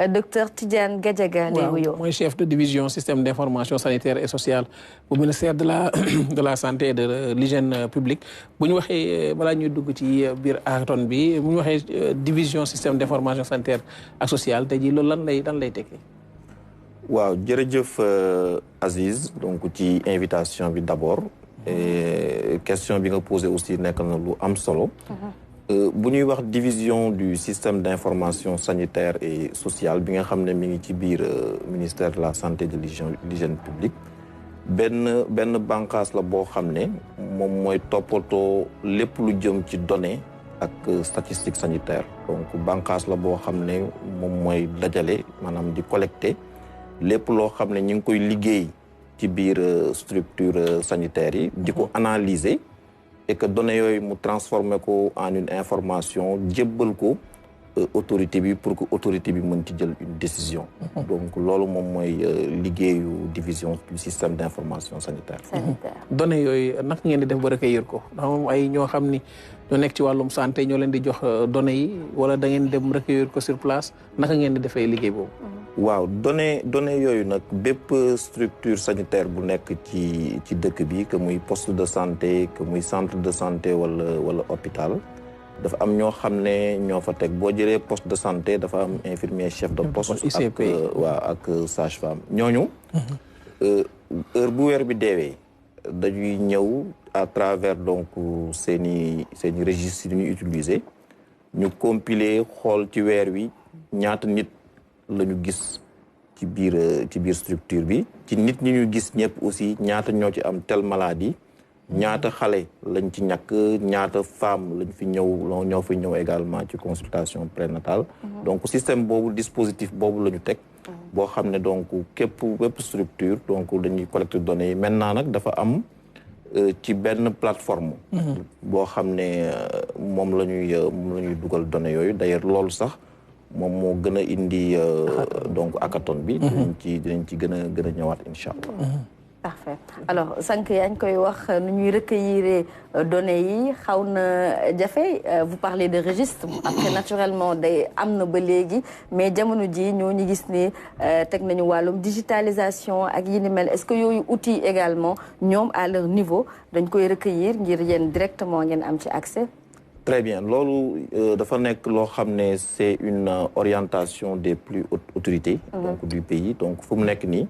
docteur Tidiane Gadiaga lay wuyoo. Moi chef de division système d'information sanitaire et sociale au ministère de la santé et de l'hygiène publique bu ñu waxee balaa ñuy dugg ci biir hackathon bi bu ñu waxee division système d'information sanitaire et sociale tey jii loolu lan lay tekki. waaw jërëjëf Aziz donc ci invitation bi d'abord et question bi nga posé aussi nekk na lu am solo. bu ñuy wax division du système d'information sanitaire et sociale bi nga xam ne mi ngi ci biir ministère de la santé et de l'hygiène publique benn bànqaas la boo xam ne moom mooy toppatoo lépp lu jëm ci données ak statistiques sanitaires donc bànqaas la boo xam ne moom mooy dajale maanaam di collecter lépp loo xam ne ñu ngi koy liggéey ci biir structure sanitaire yi di ko analyser et que données yooyu mu transformer ko en une information jébbal ko autorité bi pour que autorité bi mën ci jël une décision. Donc loolu moom mooy liggéeyu division du système d'information sanitaire. données yooyu naka ngeen di def ba recueillir ko ndax moom ay ñoo xam ni ñoo nekk ci wàllum santé ñoo leen di jox données yi wala da ngeen dem recueillir ko sur place naka ngeen di defee liggéey boobu. waaw données yooyu nag bépp structure sanitaire bu nekk ci dëkk bi que muy poste de santé que muy centre de santé wala hôpital dafa am ñoo xam ne ñoo fa teg boo jëlee poste de santé dafa am infirmier chef de poste ak sage-femme ñooñu heure bu weer bi deewee dañuy ñëw à travers donc seeni registre yi ñuy utiliser ñu compiler xool ci weer wi ñaata nit la ñu gis ci biir structure bi ci nit ñi ñu gis ñëpp aussi ñaata ñoo ci am telle maladie ñaata xale lañ ci ñàkk ñaata femme lañ fi ñoo fi ñëw également ci consultation prénatale donc système boobu dispositif boobu la ñu teg boo xam ne donc bépp structure donc dañuy collecter données yi maintenant nag dafa am ci benn plateforme boo xam ne moom la ñuy dugal données yooyu d'ailleurs loolu sax moom moo gën a indi donc hackathon bi dinañ ci gën a ñëwaat incha allah. Parfait alors sànq yaa ngi koy wax nu ñuy recueillir données yi xaw na jafe vous parlez de registre après naturellement day am na ba léegi mais jamono ji ñoo ñu gis ne teg nañu wàllum digitalisation ak yi ni mel est-ce que yooyu outils également ñoom à leur niveau dañ koy recueillir ngir yéen directement ngeen am ci accès. Très bien loolu dafa nekk loo xam ne c'est une orientation des plus hautes autorités donc du pays donc fu mu nekk nii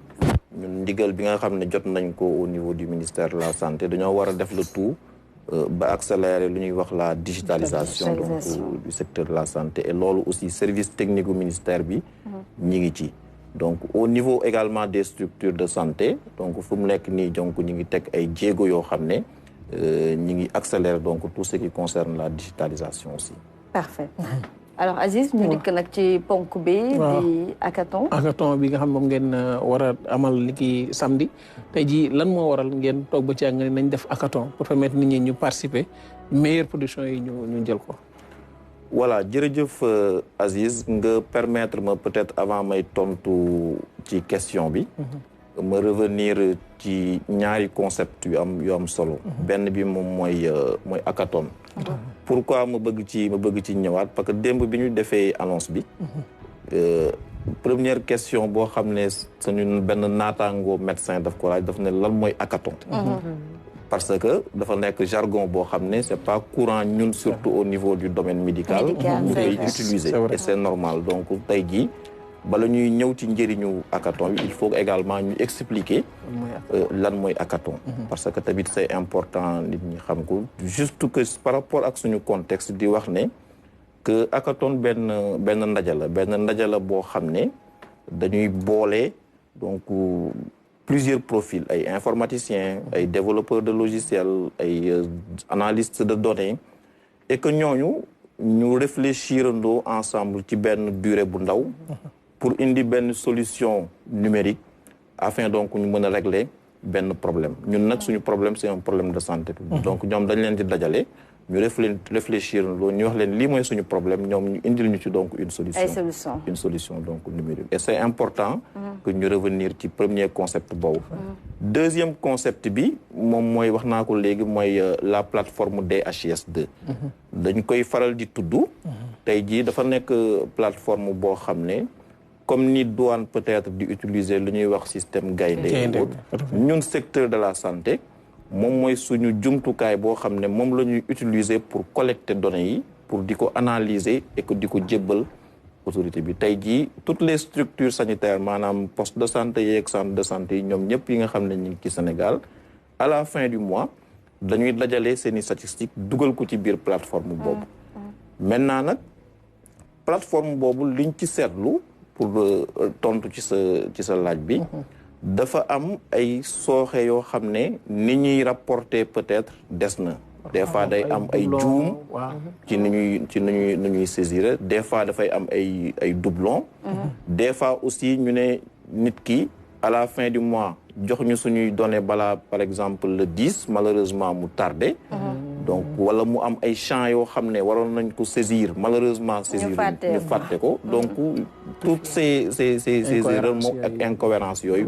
ñun ndigal bi nga xam ne jot nañ ko au niveau du ministère de la santé dañoo war a def le tout ba accélérer lu ñuy wax la digitalisation donc du secteur de la santé et loolu aussi service technique au ministère bi ñi ngi ci donc au niveau également des structures de santé donc fu mu nekk nii donc ñi ngi teg ay jéego yoo xam ne ñi ngi accélérer donc tout ce qui concerne la digitalisation aussi. Parfait. Alors Aziz ñu dikk nag ci ponk bi di hackathon. hackathon bi nga xam moom ngeen war a amal ni ki samedi tey jii lan moo waral ngeen toog ba ci nga nañ def hackathon pour permettre nit ñi ñu participer meilleure production yi ñu jël ko. Voilà jërëjëf Aziz nga permettre ma peut-être avant may tontu ci question bi. ma revenir ci ñaari concept yu am solo. benn bi moom mooy hackathon. pourquoi ma bëgg ci ñëwaat parce que démb bi ñu defee annonce bi. première question boo xam ne suñu benn naataango médecin daf ko laaj daf ne lan mooy hackathon. parce que dafa nekk jargon boo xam ne c'est pas courant ñun surtout au niveau du domaine médical. ñu koy utiliser et c'est normal donc tey jii. bala ñuy ñëw ci njëriñu hackathon bi il faut également ñu expliquer lan mooy hackathon parce que tamit c'est important nit ñi xam ko juste que par rapport ak suñu contexte di wax ne que hackathon benn ndaje la boo xam ne dañuy boole donc plusieurs profils ay informaticiens ay développeurs de logiciels ay analystes de données et que ñooñu ñu réfléchirandoo ensemble ci benn durée bu ndaw pour indi benn solution numérique afin donc ñu mën a régler benn problème ñun nag suñu problème c'est un problème de santé publique donc ñoom dañ leen di dajale ñu réfléchir loolu ñu wax leen lii mooy suñu problème ñoom ñu indil ñu ci donc une solution donc numérique et c'est important que ñu revenir ci premier concept boobu deuxième concept bi moom mooy wax naa ko léegi mooy la plateforme DHIS2 dañ koy faral di tudd tey jii dafa nekk plateforme boo xam ne comme ni douane peut-être d'utiliser lu ñuy wax système gaynde ñun secteur de la santé moom mooy suñu jumtukaay boo xam ne moom la ñuy utiliser pour collecter données yi pour di ko analyser et que di ko jébbal autorité bi tey jii toutes les structures sanitaires maanaam poste de santé yeeg centre de santé yi ñoom ñëpp yi nga xam ne ñu ngi ci Sénégal à la fin du mois dañuy dajale seeni statistiques dugal ko ci biir plateforme boobu maintenant nag plateforme boobu liñ ci seetlu pour tontu ci sa laaj bi dafa am ay sooxe yoo xam ne ni ñuy rapporter peut-être des na des fois day am ay juum ci ni ñuy saisir des fois dafay am ay doublons des fois aussi ñu ne nit ki à la fin du mois jox ñu suñuy données balaa par exemple le 10 malheureusement mu tardé donc wala mu am ay champs yoo xam ne waroon nañ ko saisir malheureusement saisir ñu fàtte ko donc toutes ces erreurs moom ak incohérences yooyu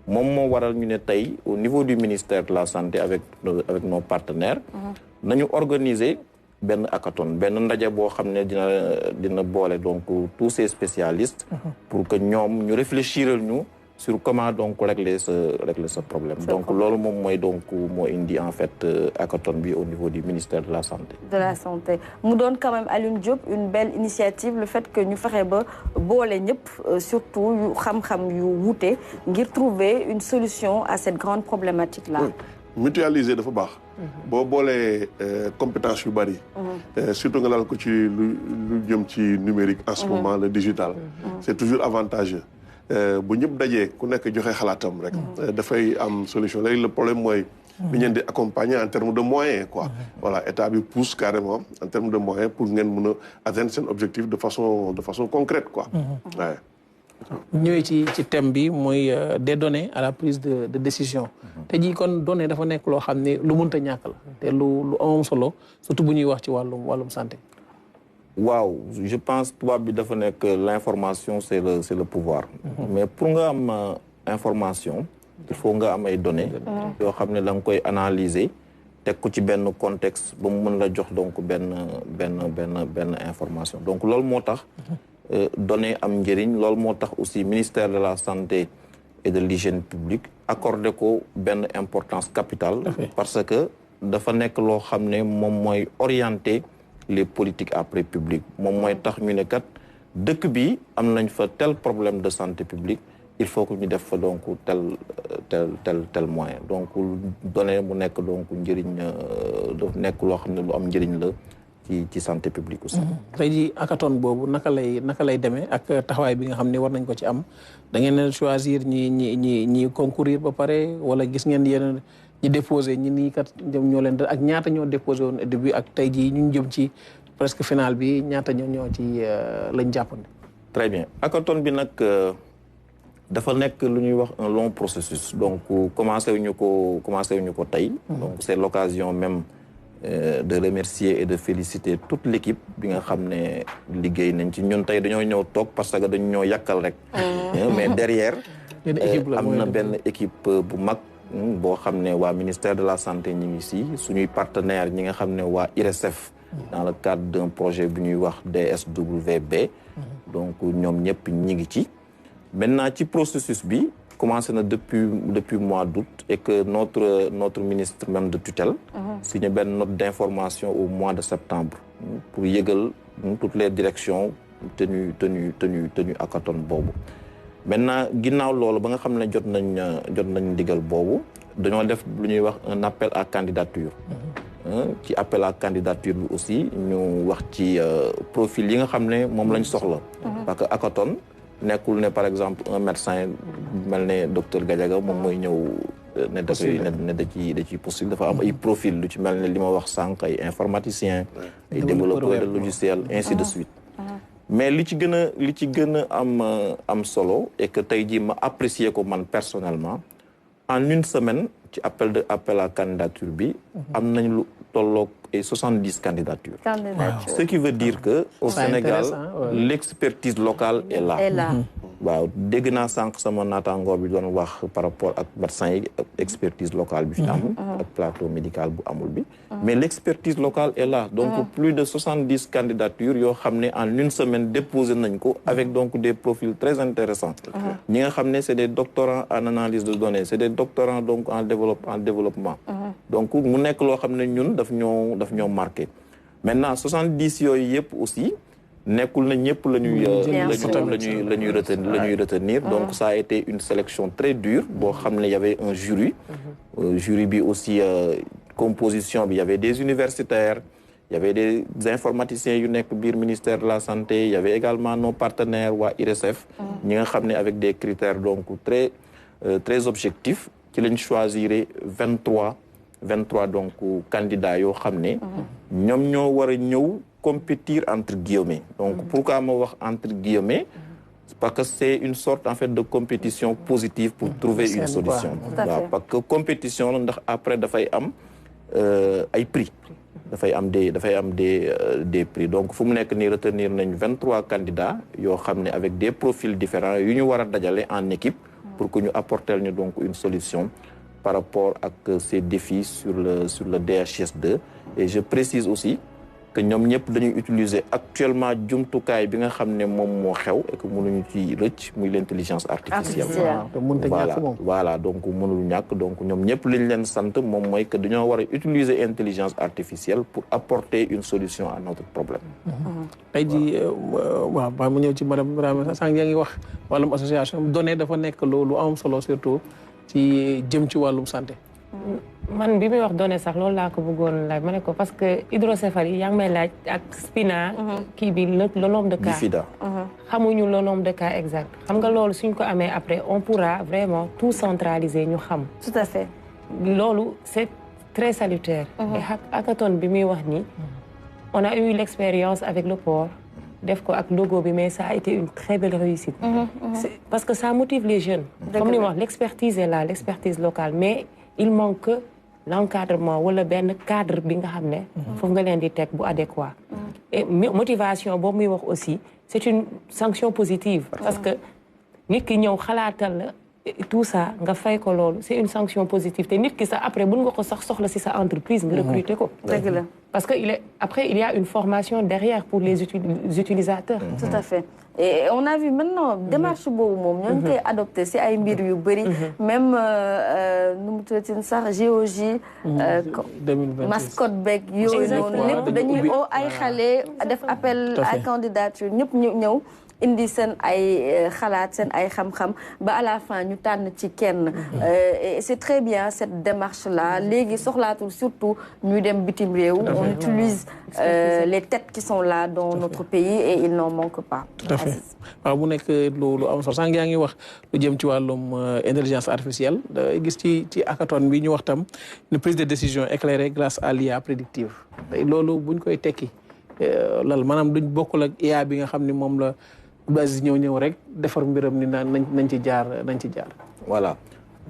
moom moo waral ñu ne tey au niveau du ministère de la santé avec nos partenaires nañu organiser benn hackathon benn ndaje boo xam ne dina boole donc tous ces spécialistes pour que ñoom ñu réfléchiral ñu sur comment donc régler ce problème donc loolu moom mooy donc moo indi en fait hackathon bi au niveau du ministère de la santé mu doon quand même Alioune Diop une belle initiative le fait que ñu fexe ba boole ñëpp surtout yu xam-xam yu wuute ngir trouver une solution à cette grande problématique là mutualiser dafa baax boo boolee compétence yu bari surtout nga laal ko ci lu jëm ci numérique en ce moment le digital c'est toujours avantageux bu ñëpp dajee ku nekk joxe xalaatam rek dafay am solution léegi le problème mooy bi ngeen di accompagner en termes de moyens quoi voilà état bi pousse carrément en termes de moyens pour ngeen mën a atteindre seen objectif de façon concrète quoi waaye ñëwee ci thème bi mooy des données à la prise de décision te jii kon données dafa nekk loo xam ne lu mënta ñàkk la te lu amam solo surtout bu ñuy wax ci wàllum santé waaw je pense tubaab bi dafa nekk l'information c'est le pouvoir mais pour nga am information il faut nga am ay données yoo xam ne da nga koy analyser teg ko ci benn contexte ba mu mën la jox donc benn information donc loolu moo tax données am njëriñ loolu moo tax aussi ministère de la santé et de l'hygiène publique accordé ko benn importance capitale parce que dafa nekk loo xam ne moom mooy orienter les politiques après publiques moom mooy tax ñu ne kat dëkk bi am nañ fa tel problème de santé publique il faut que ñu def fa donc tel moyen donc données mu nekk donc njëriñ nekk loo xam ne lu am njëriñ la ci santé publique aussi. tey jii hackathon boobu naka lay demee ak taxawaay bi nga xam ne war nañ ko ci am da ngeen a choisir ñi concourir ba pare wala gis ngeen yéen ñi déposé ñi nii kat ñoo leen ak ñaata ñoo déposé woon début ak tey jii ñu jëm ci presque final bi ñaata ñoo ci lañ jàppandi. très bien hackathon bi nag dafa nekk lu ñuy wax un long processus donc commencé wuñu ko tey. donc c'est l'occasion même de remercier et de féliciter toute l'équipe bi nga xam ne liggéey nañ ci ñun tey dañoo ñëw toog parce que dañu ñoo yàkkal rek. mais derrière. am na benn équipe bu mag. boo xam ne waa ministère de la santé ñi ngi si suñuy partenaires ñi nga xam ne waa IRESSEF dans le cadre d'un projet bu ñuy wax DSWB donc ñoom ñëpp ñi ngi ci maintenant ci processus bi commencé na depuis mois d'août et que notre ministre même de tutelle signé benn note d'information au mois de septembre pour yëgal toutes les directions tenu hackathon boobu maintenant ginnaaw loolu ba nga xam ne jot nañ ndigal boobu dañoo def lu ñuy wax un appel à candidature ci appel à candidature bi aussi ñu wax ci profil yi nga xam ne moom lañ soxla parce que hackathon nekkul ne par exemple un médecin mel ne docteur Gadiaga moom mooy ñëw ne da ciy possible dafa am ay profil lu ci mel ne li ma wax sànq ay informaticiens ay développeurs de logiciel ainsi de suite mais li ci gën a am solo et que tey jii ma apprécier ko man personnellement en une semaine ci appel à candidature bi am nañ lu tolloog ay 70 candidatures. Ce qui veut dire que au Sénégal l'expertise locale est là. waaw dégg naa sànq sama naataangoor bi doon wax par rapport ak médecins yi ak expertise locale bi fi am ak plateau médical bu amul bi mais l'expertise locale est là donc plus de 70 candidatures yoo xam ne en une semaine déposé nañ ko avec donc des profils très intéressants ñi nga xam ne c'est des doctorants en analyse de données c'est des doctorants donc en développement donc mu nekk loo xam ne ñun daf ñoo marqué maintenant 70 yooyu yëpp aussi nekkul na ñëpp la ñuy retenir donc ça a été une sélection très dure boo xam ne y avait un jury bi aussi composition bi y avait des universitaires il y avait des informaticiens yu nekk biir ministère de la santé il y avait également nos partenaires waa IRESSEF ñi nga xam ne avec des critères donc très objectifs ci lañ choisir 23 donc candidats yoo xam ne ñoom ñoo war a ñëw compétir entre guillemets donc pourquoi ma wax entre guillemets parce que c'est une sorte en fait de compétition positive pour trouver une solution waaw parce que compétition la ndax après dafay am ay prix dafay am des prix donc fu mu nekk nii retenir nañ 23 candidats yoo xam ne avec des profils différents yu ñu war a dajale en équipe pour que ñu apporter ñu donc une solution par rapport ak ces défis sur le DHS2 et je précise aussi que ñoom ñëpp dañuy utiliser actuellement jumtukaay bi nga xam ne moom moo xew et que mënuñu ci rëcc muy l'intelligence artificielle voilà donc mënul ñàkk donc ñoom ñëpp li ñu leen sant moom mooy que dañoo war a utiliser intelligence artificielle pour apporter une solution à notre problème tey jii waaw ba mu ñëw ci madame Dramé sànq yaa ngi wax wàllum association données dafa nekk lu am solo surtout ci jëm ci wàllum santé man bi muy wax données sax loolu laa ko bëggoon laaj ma ne ko parce que hydrocéphalie yaa ngi may laaj ak SPINA kii bi le nombre de cas Bifida xamuñu le nombre de cas exact xam nga loolu suñ ko amee après on pourra vraiment tout centraliser ñu xam tout à fait loolu c'est très salutaire et hackathon bi muy wax ni on a eu l'expérience avec le port def ko ak logo bi mais ça a été une très belle réussite parce que ça motive les jeunes comme ni ma wax l'expertise est là l'expertise locale mais il manque l'encadrement wala benn cadre bi nga xam ne foofu nga leen di teg bu adéquat et motivation boobu muy wax aussi c'est une sanction positive parce que nit ki ñëw xalaatal la tout ça nga fay ko loolu c'est une sanction positive te nit ki sax après mën nga ko sax soxla ci sa entreprise nga recruter ko dëgg la parce que il y a une formation derrière pour les utilisateurs tout à fait et on a vu maintenant démarche boobu moom ñoo ngi koy adopté ci ay mbir yu bëri même nu mu tuddati sax géologie mascotte beeg yooyu noonu lépp dañuy oo ay xale def appel à candidature ñëpp ñëw indi seen ay xalaat seen ay xam-xam ba à la fin ñu tànn ci kenn et c'est très bien cette démarche là léegi soxlaatul surtout ñuy dem bitim réew on utilise les têtes qui sont là dans notre pays et il n'en manque pas tout à fait waaw mu nekk lu am solo sànq yaa ngi wax lu jëm ci wàllum intelligence artificielle da gis ci hackathon bi ñu wax tam une prise de décision éclairée grâce à l'IA prédictive loolu buñ koy tekki lal maanaam duñ bokkul ak IA bi nga xam ni moom la base ñëw rek defar mbiram ni naan nañ ci jaar voilà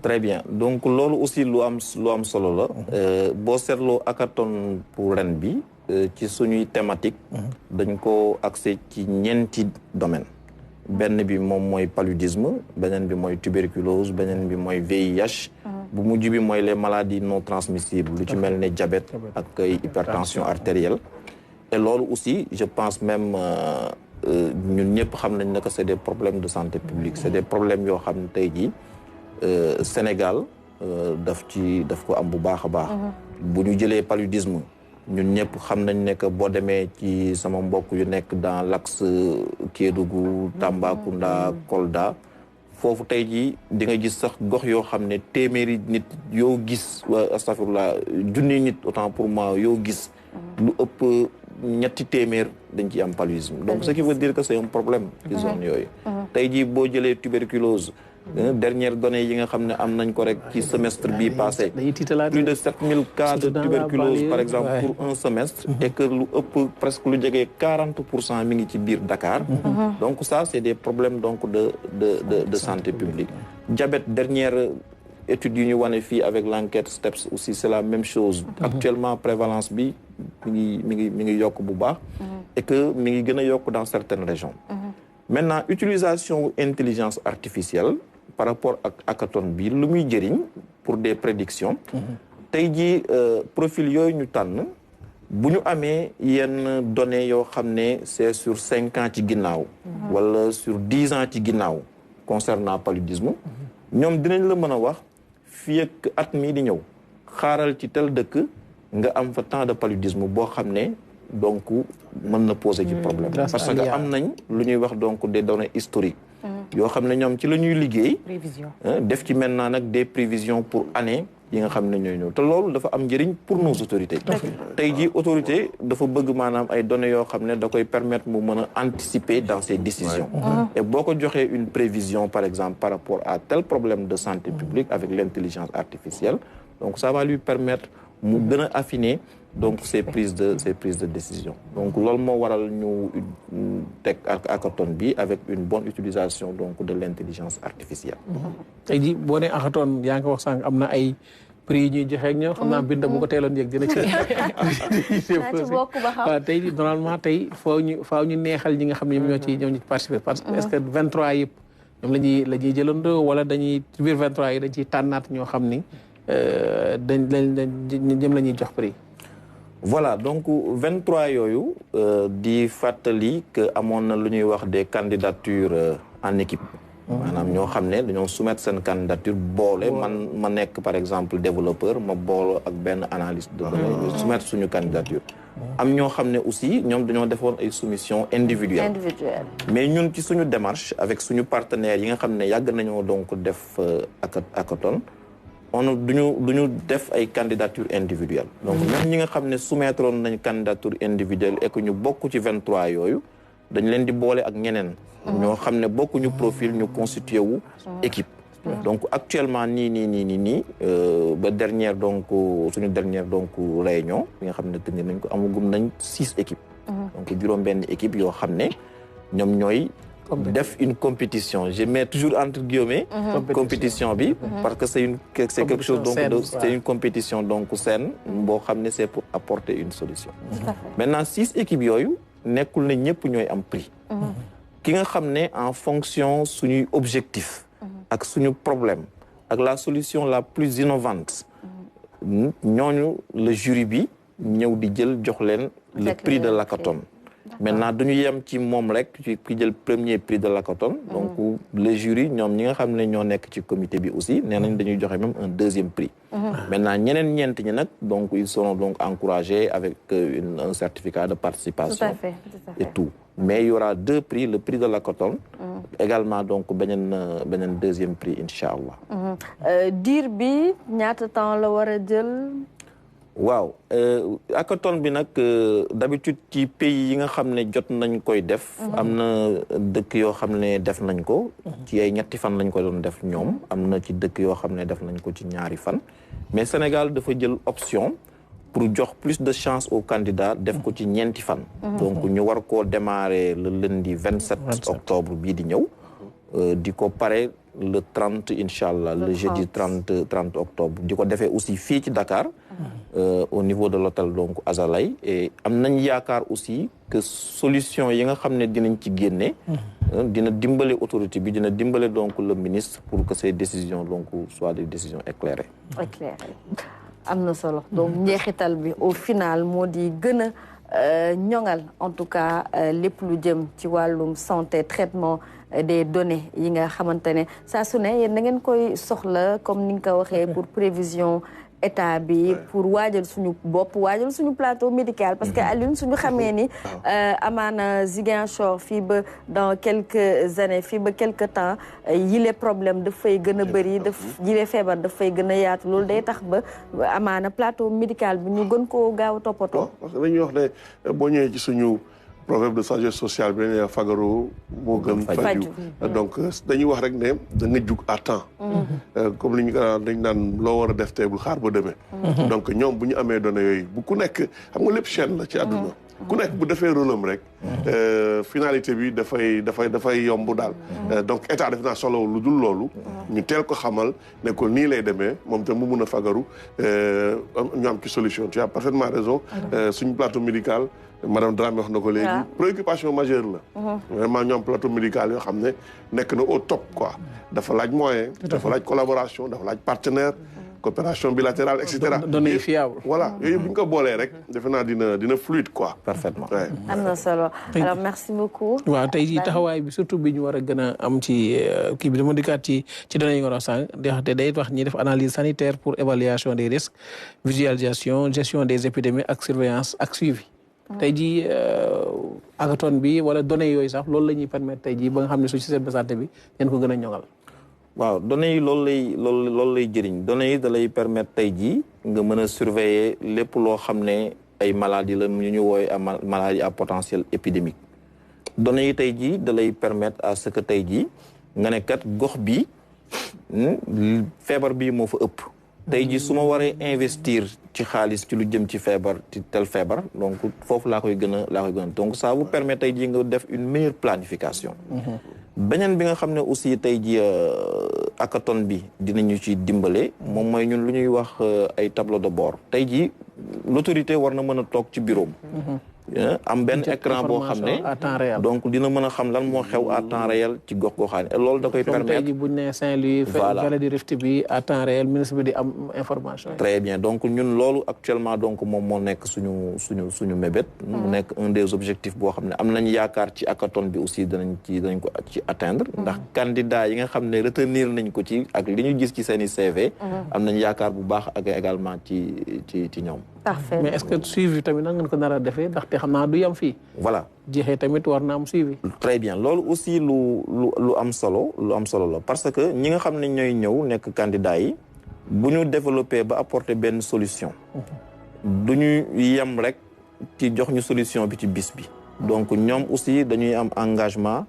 très bien donc loolu aussi lu am solo la boo seetloo hackathon pour ren bi ci suñuy thématique dañ ko axé ci ñeenti domaine benn bi moom mooy paludisme beneen bi mooy tuberculose beneen bi mooy VIH bu mujj bi mooy les maladies non transmissibles lu ci mel ne diabète ak hypertension artérielle et loolu aussi je pense même ñun ñëpp xam nañ ne que c'est des problèmes de santé publique c'est des problèmes yoo xam ne tey jii Sénégal daf ko am bu baax a baax bu ñu jëlee paludisme ñun ñëpp xam nañ ne que boo demee ci sama mbokk yu nekk dans l'axe Kédougou Tambacounda Kolda foofu tey jii di nga gis sax gox yoo xam ne téeméeri nit yoo gis astafurlah junni nit autant pour moi yoo gis lu ëpp ñetti téeméer dañ ci am paludisme donc ce qui veut dire que c'est un problème ci zone yooyu tey jii boo jëlee tuberculose dernière donnée yi nga xam ne am nañ ko rek ci semestre bii passé plus de 7000 cas de tuberculose par exemple pour un semestre et que lu ëpp presque lu jege 40% mi ngi ci biir Dakar donc ça c'est des problèmes donc de santé publique diabète dernière études yu ñu wane fii avec l'enquête STEPS aussi c'est la même chose actuellement prévalence bi mi ngi yokk bu baax et que mi ngi gën a yokk dans certaines régions maintenant utilisation intelligence artificielle par rapport ak hackathon bi lu muy jëriñ pour des prédictions tey jii profil yooyu ñu tànn bu ñu amee yenn données yoo xam ne c'est sur 5 ans ci ginnaaw wala sur 10 ans ci ginnaaw concernant paludisme ñoom dinañ la mën a wax fii ak at mii di ñëw xaaral ci tel dëkk nga am fa temps de paludisme boo xam ne donc mën na poser ci problème parce que am nañ lu ñuy wax donc des données historiques yoo xam ne ñoom ci la ñuy liggéey def ci maintenant nag des prévisions pour année yi nga xam ne ñooy ñëw te loolu dafa am njëriñ pour nos autorités tey jii autorité dafa bëgg maanaam ay données yoo xam ne da koy permettre mu mën a anticiper dans ses décisions et boo ko joxee une prévision par exemple par rapport à tel problème de santé publique avec l'intelligence artificielle donc ça va lui permettre mu gën a affiner donc ces prises de décision donc loolu moo waral ñu teg hackathon bi avec une bonne utilisation donc de l'intelligence artificielle tey jii boo nee hackathon yaa ngi ko wax sànq am na ay prix yi ñuy joxe ak ñoom xam naa bind bu ko teeloon yëg dina ci voilà tey jii normalement tey faaw ñu neexal ñi nga xam ne ñoo ci participer parce que est-ce que 23 yëpp ñoom la ñuy jëlandoo wala dañuy ci biir 23 yi dañ ciy tànnaat ñoo xam ni ñoom la ñuy jox prix voilà donc 23 yooyu di fàttali que amoon na lu ñuy wax des candidatures en équipe maanaam ñoo xam ne dañoo soumettre seen candidature boole man ma nekk par exemple développeur ma boole ak benn analyste de données soumettre suñu candidature am ñoo xam ne aussi ñoom dañoo defoon ay soumission individuelle mais ñun ci suñu démarche avec suñu partenaires yi nga xam ne yàgg nañoo donc def hackathon duñu def ay candidature individuelle donc même ñi nga xam ne soumettre woon nañ candidature individuelle et que ñu bokk ci 23 yooyu dañ leen di boole ak ñeneen ñoo xam ne bokkuñu profil ñu constitué wu équipe donc actuellement nii ba dernière donc suñu dernière donc réunion bi nga xam ne tenir nañ ko amagum nañ 6 équipes donc juróom-benn équipe yoo xam ne ñoom ñooy def une compétition je mets toujours entre guillemets compétition bi parce que c'est quelque chose donc c'est une compétition donc saine boo xam ne c'est pour apporter une solution maintenant 6 équipes yooyu nekkul ne ñëpp ñooy am prix ki nga xam ne en fonction suñuy objectif ak suñu problème ak la solution la plus innovante ñooñu le jury bi ñëw di jël jox leen le prix de l'hackathon maintenant duñu yem ci moom rek ci ki jël premier prix de l'hackathon donc le jury ñoom ñi nga xam ne ñoo nekk ci comité bi aussi nee nañ dañuy joxe même un deuxième prix maintenant ñeneen ñeent ñi nag donc ils seront donc encouragés avec un certificat de participation et tout mais il y aura 2 prix le prix de l'hackathon également donc beneen deuxième prix incha allah diir bi ñaata temps la war a jël waaw hackathon bi nag d'habitude ci pays yi nga xam ne jot nañ koy def am na dëkk yoo xam ne def nañ ko ci ay ñetti fan lañ ko doon def ñoom am na ci dëkk yoo xam ne def nañ ko ci ñaari fan mais Sénégal dafa jël option pour jox plus de chance aux candidats def ko ci ñeenti fan donc ñu war koo démarrer le lundi 27 octobre bii di ñëw di ko pare le 30 inchallah le jeudi 30 octobre di ko defee aussi fii ci Dakar au niveau de l'hôtel donc Azalay et am nañ yaakaar aussi que solution yi nga xam ne dinañ ci génne dina dimbale autorité bi dina dimbale donc le ministre pour que ces décisions donc soient des décisions éclairées am na solo donc njeexital bi au final moo di gën a ñoŋal en tout cas lépp lu jëm ci wàllum santé traitement des données yi nga xamante ne saa su ne yéen da ngeen koy soxla comme ni nga ko waxee pour prévision état bi pour waajal suñu bopp waajal suñu plateau médical parce que Alioune suñu xamee ni amaana Ziguinchor fii ba dans quelques années fii ba quelque temps yile problème dafay gën a bëri yile feebar dafay gën a yaatu loolu day tax ba amaana plateau médical bi ñu gën koo gaaw a toppatoo. parce que dañuy wax ne boo ñëwee ci suñu proverbe de sagesse sociale bi dañuy fagaru moo gën faju donc dañuy wax rek ne da nga jug à temps comme li ñu ko dañ naan loo war a def tey bul xaar ba demee donc ñoom bu ñu amee données yooyu bu ku nekk xam nga lépp chaîne la ci àdduna ku nekk bu defee rôle am rek finalité bi dafay yomb daal donc état def naa solo lu dul loolu ñu teel ko xamal ne ko nii lay demee moom te mu mun a fagaru ñu am ci solution tu as parfaitement raison suñu plateau médical madame Dramé wax na ko léegi préoccupation majeure la vraiment ñu am plateau médical yoo xam ne nekk na au top quoi dafa laaj moyen dafa laaj collaboration dafa laaj partenaire coopération bilatérale et cetera. données fiables. voilà yooyu bu ñu ko boolee rek defe naa dina fluide quoi. parfaitement. am na solo alors merci beaucoup. waaw tey jii taxawaay bi surtout bi ñu war a gën a am ci kii bi dama dikkaat ci données yi nga wax sànq te day wax ñi def analyse sanitaire pour évaluation des risques visualisation gestion des épidémies ak surveillance ak suivi. tey jii hackathon bi wala données yooyu sax loolu la ñuy permettre tey jii ba nga xam ne su système de santé bi ngeen ko gën a ñoŋal. waaw données yi loolu lay jëriñ données yi da lay permettre tey jii nga mën a surveiller lépp loo xam ne ay maladies la ñu ñu wooye maladie à potentiel épidémique données yi tey jii da lay permettre à ce que tey jii nga ne kat gox bi feebar bii moo fa ëpp tey jii su ma waree investir ci xaalis ci lu jëm ci feebar ci tel feebar donc foofu laa koy gën a donc ça vous permet tey jii nga def une meilleure planification beneen bi nga xam ne aussi tey jii hackathon bi dinañu ci dimbale moom mooy ñun lu ñuy wax ay tableau de bord tey jii l'autorité war na mën a toog ci bureau am benn écran boo xam ne donc dina mën a xam lan moo xew à temps réel ci gox-goxaan et loolu da koy permettre tey jii bu ñu nee Saint-Louis vallée du Rift bi à temps réel ministre bi di am information très bien donc ñun loolu actuellement donc moom moo nekk suñu mébét mu nekk un des objectifs boo xam ne am nañ yaakaar ci hackathon bi aussi danañ ko ci atteindre ndax candidat yi nga xam ne retenir nañ ko ci ak li ñu gis ci seen i CV am nañ yaakaar bu baax ak également ci ñoom. Parfait. Mais est-ce que suivi tamit nan ngeen ko nar a defee ndaxte xam naa du yam fii. voilà jeexee tamit war na am suivi. très bien loolu aussi lu am solo la parce que ñi nga xam ne ñooy ñëw nekk candidat yi bu ñu développé ba apporter benn solution. du ñu yem rek ci jox ñu solution bi ci bis bi. donc ñoom aussi dañuy am engagement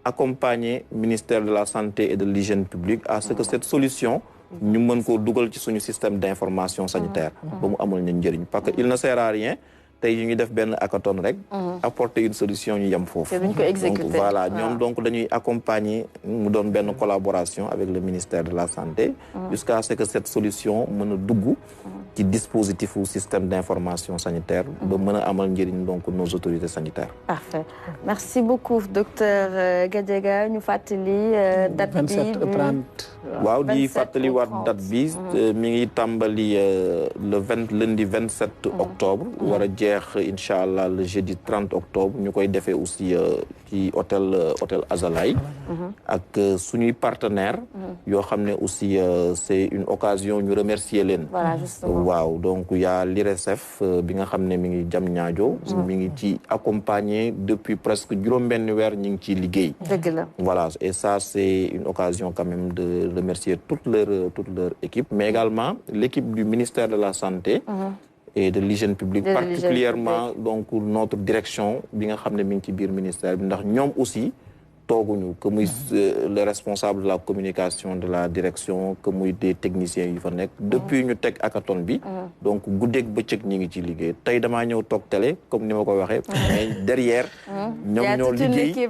accompagner ministère de la santé et de l'hygiène publique à ce que cette solution. ñu mën koo dugal ci suñu système d'information sanitaire ba mu amul ñu njëriñ parce que il ne sert à rien tey ñu def benn hackathon rek apporter une solution ñu yem foofu donc voilà ñoom donc dañuy accompagner mu doon benn collaboration avec le ministère de la santé jusqu'à ce que cette solution mën a dugg ci dispositif u système d'information sanitaire ba mën a amal njëriñ donc nos autorités sanitaires. Parfait. Merci beaucoup docteur Gadiaga ñu fàttali date bi 27 30 waaw di fàttali waat date bi mi ngi tàmbali lundi 27 octobre war a jeex incha allah le jeudi 30 octobre ñu koy defee aussi ci hôtel Azalaï ak suñuy partenaires yoo xam ne aussi c'est une occasion ñu remercier leen. Voilà, justement. waaw donc y a l'IRSF bi nga xam ne mi ngi jam ñaajo mi ngi ci accompagné depuis presque juróom-benn weer ñu ngi ciy liggéey. Dëgg la. Voilà et ça c'est une occasion quand même de remercier toute leur équipe mais également l'équipe du ministère de la santé et de l'hygiène publique particulièrement donc notre direction bi nga xam ne mi ngi ci biir ministère bi ndax ñoom aussi tooguñu que muy le responsable de la communication de la direction que muy des techniciens yu fa nekk depuis ñu teg hackathon bi donc guddeeg bëccëg ñi ngi ci liggéey tey damaa ñëw toog télé comme ni ma ko waxee mais derrière ñoom ñoo liggéey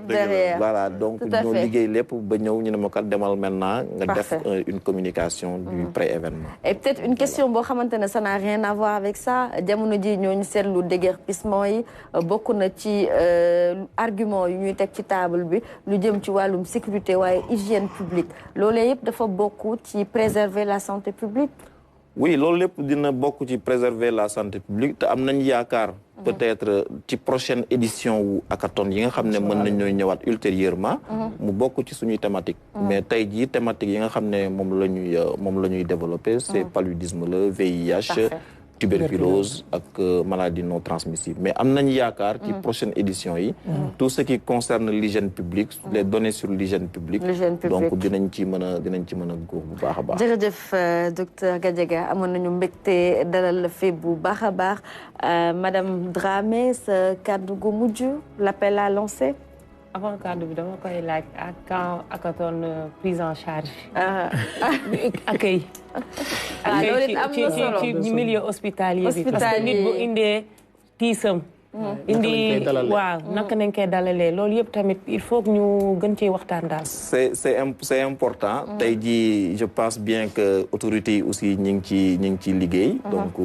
voilà donc ñoo liggéey lépp ba ñëw ñu ne ma kat demal maintenant nga def une communication du pré-événement. Et peut-être une question boo xamante ne ça n'a rien à voir avec ça jamono ji ñooñu seetlu déguerpissement yi bokk na ci argument yu ñuy teg ci table bi lu jëm ci wàllum sécurité waaye hygiène publique loolee yëpp dafa bokk ci préserver la santé publique. oui loolu lépp dina bokk ci préserver la santé publique te am nañ yaakaar peut-être ci prochaine édition wu hackathon yi nga xam ne mën nañ ñooy ñëwaat ultérieurement mu bokk ci suñuy thématique mais tey jii thématique yi nga xam ne moom la ñuy développer c'est paludisme le VIH tuberculose ak maladie non transmissible mais am nañ yaakaar ci prochaine édition yi tout ce qui concerne l'hygiène publique les données sur l'hygiène publique donc dinañ ci mën a góor bu baax a baax. jërëjëf docteur Gadiaga amoon nañu mbégte dalal la fi bu baax a baax madame Dramé sa kàddu gu mujj l'appel à lancer. avant kàddu bi dama koy laaj ak quand hackathon prise en charge. accueil. loolu it am na solo ci milieu hospitalier bi. parce que nit bu indee tiisam indi waaw naka nañ koy dalalee loolu yëpp tamit il faut que ñu gën cee waxtaan daal. c'est important. tey jii je pense bien que autorités yi aussi ñi ngi ci liggéey. donc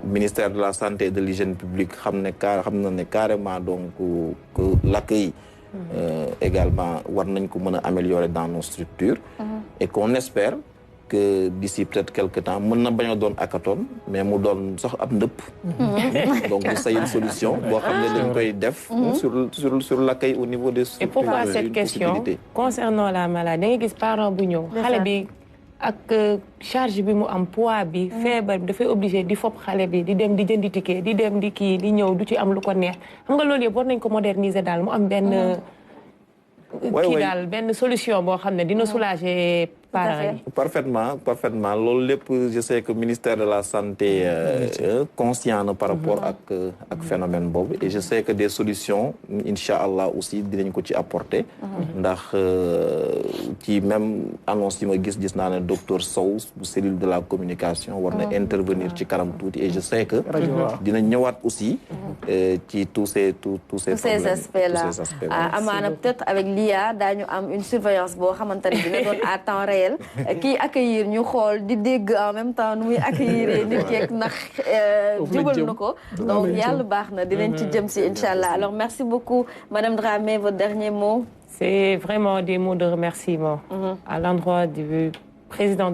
ministère de la santé et de l'hygiène publique xam na ne carrément donc que l'accueil également war nañ ko mën a améliorer dans nos structures. et qu'on espère que d'ici peut-être quelque temps mën na bañ a doon hackathon mais mu doon sax ab ndëpp. donc c'est une solution boo xam ne dañ koy def. sur l'accueil au niveau des structures. Et pourquoi cette question concernant la maladie da nga gis parent bu ñëw xale bi ak charge bi mu am poids bi feebar bi dafay obligé di fopp xale bi di dem di jëndi ticket di dem di kii di ñëw du ci am lu ko neex xam nga loolu yëpp war nañ ko moderniser daal mu am benn kii daal benn solution boo xam ne dina soulager parents yi. parfaitement loolu lépp je sais que ministère de la santé conscient na par rapport ak phénomène boobu et je sais que des solutions incha allah aussi dinañ ko ci apporter. ndax ci même annonce yi ma gis naa ne docteur Sow bu cellule de la communication war na intervenir ci kanam tuuti et je sais que dina ñëwaat aussi ci tous ces aspects-là. amaana peut-être avec l'IA daañu am une surveillance boo xamante ne dina doon à temps réel kii accueillir ñu xool di dégg en même temps nu muy accueillir nit ki ak ndax jubal na ko donc yàlla baax na dinañ ci jëm si incha allah. Alors merci beaucoup Madame Dramé, votre dernier mot. C'est vraiment des mots de remerciement à l'endroit du président